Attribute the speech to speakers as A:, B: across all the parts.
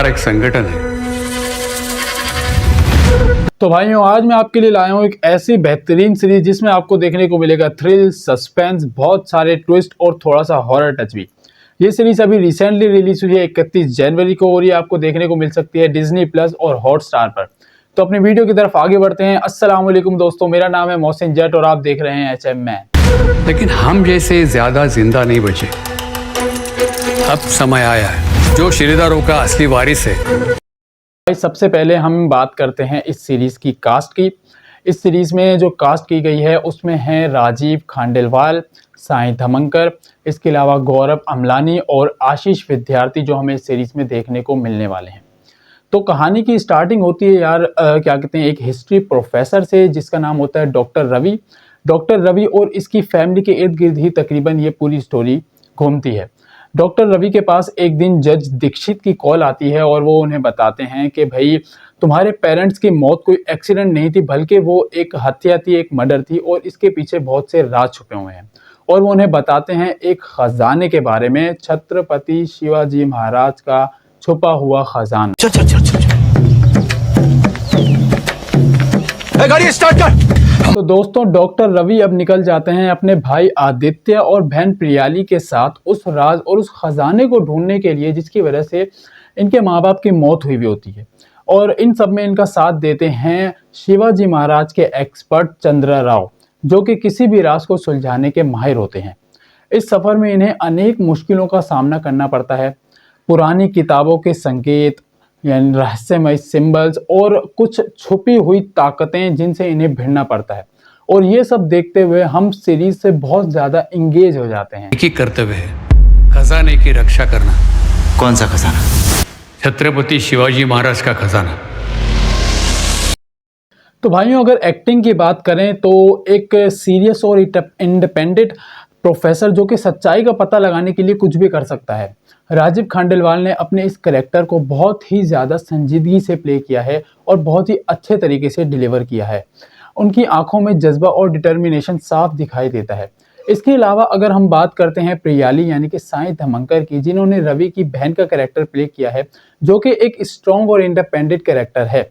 A: सरकार एक संगठन है।
B: तो भाइयों, आज मैं आपके लिए लाया हूँ एक ऐसी बेहतरीन सीरीज जिसमें आपको देखने को मिलेगा थ्रिल, सस्पेंस, बहुत सारे ट्विस्ट और थोड़ा सा हॉरर टच भी। ये सीरीज अभी रिसेंटली रिलीज हुई है 31 जनवरी को और ये आपको देखने को मिल सकती है डिज्नी प्लस और हॉटस्टार पर। तो अपनी वीडियो की तरफ आगे बढ़ते हैं। अस्सलाम वालेकुम दोस्तों, मेरा नाम है मोहसिन जट और आप देख रहे हैं HM मैन।
A: लेकिन हम जैसे ज्यादा जिंदा नहीं बचे। अब समय आया है जो शिरीदारों का असली वारिस है।
B: भाई, सबसे पहले हम बात करते हैं इस सीरीज़ की कास्ट की। इस सीरीज़ में जो कास्ट की गई है उसमें हैं राजीव खांडेलवाल, साईं धमंकर, इसके अलावा गौरव अमलानी और आशीष विद्यार्थी जो हमें इस सीरीज़ में देखने को मिलने वाले हैं। तो कहानी की स्टार्टिंग होती है यार क्या कहते हैं, एक हिस्ट्री प्रोफेसर से जिसका नाम होता है डॉक्टर रवि। डॉक्टर रवि और इसकी फैमिली के इर्द गिर्द ही तकरीबन ये पूरी स्टोरी घूमती है। डॉक्टर रवि के पास एक दिन जज दीक्षित की कॉल आती है और वो उन्हें बताते हैं कि भाई तुम्हारे पेरेंट्स की मौत कोई एक्सीडेंट नहीं थी, बल्कि वो एक हत्या थी, एक मर्डर थी और इसके पीछे बहुत से राज छुपे हुए हैं। और वो उन्हें बताते हैं एक खजाने के बारे में, छत्रपति शिवाजी महाराज का छुपा हुआ खजाना।
C: चल चल चल चल गाड़ी स्टार्ट कर।
B: तो दोस्तों, डॉक्टर रवि अब निकल जाते हैं अपने भाई आदित्य और बहन प्रियाली के साथ उस राज और उस खजाने को ढूंढने के लिए जिसकी वजह से इनके माँ बाप की मौत हुई होती है। और इन सब में इनका साथ देते हैं शिवाजी महाराज के एक्सपर्ट चंद्र राव, जो कि किसी भी राज को सुलझाने के माहिर होते हैं। इस सफ़र में इन्हें अनेक मुश्किलों का सामना करना पड़ता है। पुरानी किताबों के संकेत यानी रहस्यमय सिंबल्स और कुछ छुपी हुई ताकतें जिनसे इन्हें भिड़ना पड़ता है। और ये सब देखते हुए हम सीरीज से बहुत ज़्यादा इंगेज हो जाते हैं।
A: एक ही कर्तव्य है, खजाने की रक्षा करना।
C: कौन सा खजाना?
A: छत्रपति शिवाजी महाराज का खजाना।
B: तो भाइयों, अगर एक्टिंग की बात करें तो एक सीरियस और इंडिपेंडेंट प्रोफेसर जो कि सच्चाई का पता लगाने के लिए कुछ भी कर सकता है, राजीव खांडेलवाल ने अपने इस कैरेक्टर को बहुत ही ज़्यादा संजीदगी से प्ले किया है और बहुत ही अच्छे तरीके से डिलीवर किया है। उनकी आंखों में जज्बा और डिटर्मिनेशन साफ दिखाई देता है। इसके अलावा अगर हम बात करते हैं प्रियाली यानी कि साईं धमंकर की, जिन्होंने रवि की बहन का कैरेक्टर प्ले किया है, जो कि एक स्ट्रॉन्ग और इंडिपेंडेंट कैरेक्टर है।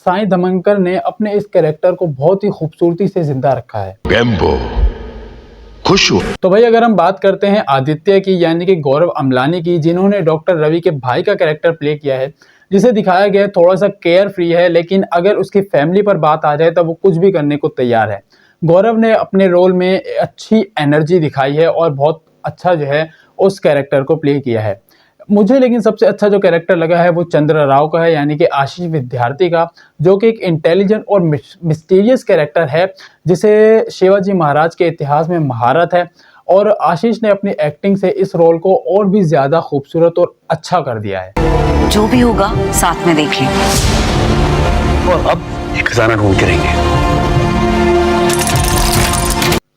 B: साईं धमंकर ने अपने इस कैरेक्टर को बहुत ही खूबसूरती से जिंदा रखा है।
C: खुश हो।
B: तो भाई, अगर हम बात करते हैं आदित्य की यानी कि गौरव अमलानी की, जिन्होंने डॉक्टर रवि के भाई का कैरेक्टर प्ले किया है, जिसे दिखाया गया है थोड़ा सा केयर फ्री है, लेकिन अगर उसकी फैमिली पर बात आ जाए तो वो कुछ भी करने को तैयार है। गौरव ने अपने रोल में अच्छी एनर्जी दिखाई है और बहुत अच्छा जो है उस कैरेक्टर को प्ले किया है। मुझे लेकिन सबसे अच्छा जो कैरेक्टर लगा है वो चंद्र राव का है यानी कि आशीष विद्यार्थी का, जो कि एक इंटेलिजेंट और मिस्टीरियस कैरेक्टर है जिसे शिवाजी महाराज के इतिहास में महारत है। और आशीष ने अपनी एक्टिंग से इस रोल को और भी ज़्यादा खूबसूरत और अच्छा कर दिया है।
D: जो भी होगा साथ में देख लेंगे।
A: और अब एक खजाना ढूंढ के रहेंगे।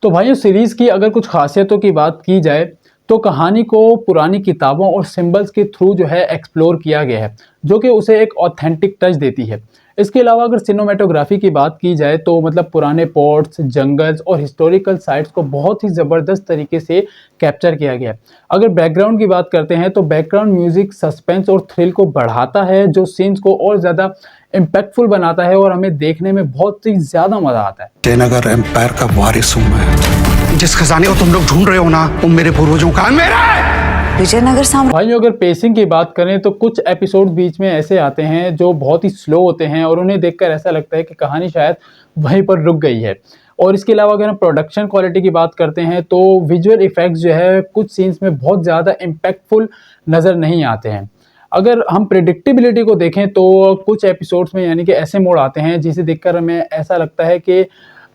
B: तो भाइयों, सीरीज़ की अगर कुछ खासियतों की बात की जाए तो कहानी को पुरानी किताबों और सिंबल्स के थ्रू जो है एक्सप्लोर किया गया है, जो कि उसे एक ऑथेंटिक टच देती है। इसके अलावा अगर सिनेमेटोग्राफी की बात की जाए तो मतलब पुराने पोर्ट्स, जंगल्स और हिस्टोरिकल साइट्स को बहुत ही ज़बरदस्त तरीके से कैप्चर किया गया है। अगर बैकग्राउंड की बात करते हैं तो बैकग्राउंड म्यूजिक सस्पेंस और थ्रिल को बढ़ाता है, जो सीन्स को और ज़्यादा इम्पैक्टफुल बनाता है और हमें देखने में बहुत ही ज़्यादा मज़ा आता है।
C: जयनगर एम्पायर का वारिस हूं मैं। जिस खजाने को तुम लोग ढूंढ रहे हो ना, वो मेरे पूर्वजों का है, मेरा है।
D: विजयनगर साम्राज्य।
B: भाइयों, अगर पेसिंग की बात करें तो कुछ एपिसोड बीच में ऐसे आते हैं जो बहुत ही स्लो होते हैं और उन्हें देखकर ऐसा लगता है कि कहानी शायद वहीं पर रुक गई है। और इसके अलावा अगर हम प्रोडक्शन क्वालिटी की बात करते हैं तो विजुअल इफेक्ट्स जो है कुछ सीन्स में बहुत ज़्यादा इम्पैक्टफुल नज़र नहीं आते हैं। अगर हम प्रेडिक्टेबिलिटी को देखें तो कुछ एपिसोड्स में यानी कि ऐसे मोड़ आते हैं जिसे देखकर हमें ऐसा लगता है कि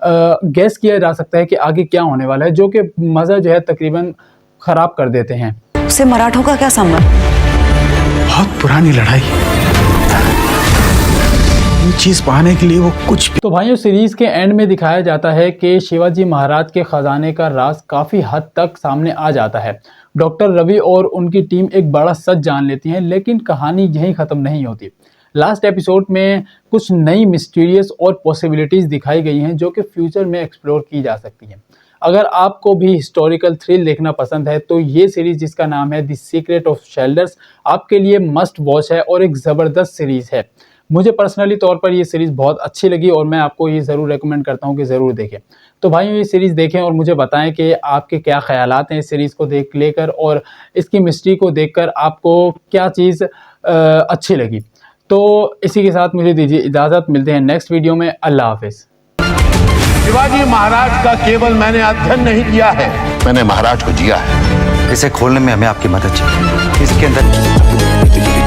B: गेस किया जा सकता है कि आगे क्या होने वाला है, जो कि मज़ा जो है तकरीबन ख़राब कर देते हैं।
D: उससे मराठों का क्या संबंध?
C: बहुत पुरानी लड़ाई। ये चीज पाने के लिए वो कुछ भी।
B: तो भाइयों, सीरीज के एंड में दिखाया जाता है कि शिवाजी महाराज के खजाने का राज काफ़ी हद तक सामने आ जाता है। डॉक्टर रवि और उनकी टीम एक बड़ा सच जान लेती हैं, लेकिन कहानी यहीं ख़त्म नहीं होती। लास्ट एपिसोड में कुछ नई मिस्टीरियस और पॉसिबिलिटीज़ दिखाई गई हैं जो कि फ्यूचर में एक्सप्लोर की जा सकती हैं। अगर आपको भी हिस्टोरिकल थ्रिल देखना पसंद है तो ये सीरीज़ जिसका नाम है द सीक्रेट ऑफ शेल्डर्स आपके लिए मस्ट वॉच है और एक ज़बरदस्त सीरीज़ है। मुझे पर्सनली तौर पर ये सीरीज़ बहुत अच्छी लगी और मैं आपको ये ज़रूर रेकमेंड करता हूँ कि ज़रूर देखें। तो भाइयों ये सीरीज़ देखें और मुझे बताएं कि आपके क्या ख़यालात हैं इस सीरीज़ को लेकर और इसकी मिस्ट्री को देखकर आपको क्या चीज़ अच्छी लगी। तो इसी के साथ मुझे दीजिए इजाज़त, मिलते हैं नेक्स्ट वीडियो में। अल्लाह हाफ़िज़।
E: शिवाजी महाराज का केवल मैंने अध्ययन नहीं किया है, मैंने महाराज को जिया है।
F: इसे खोलने में हमें आपकी मदद चाहिए। इसके अंदर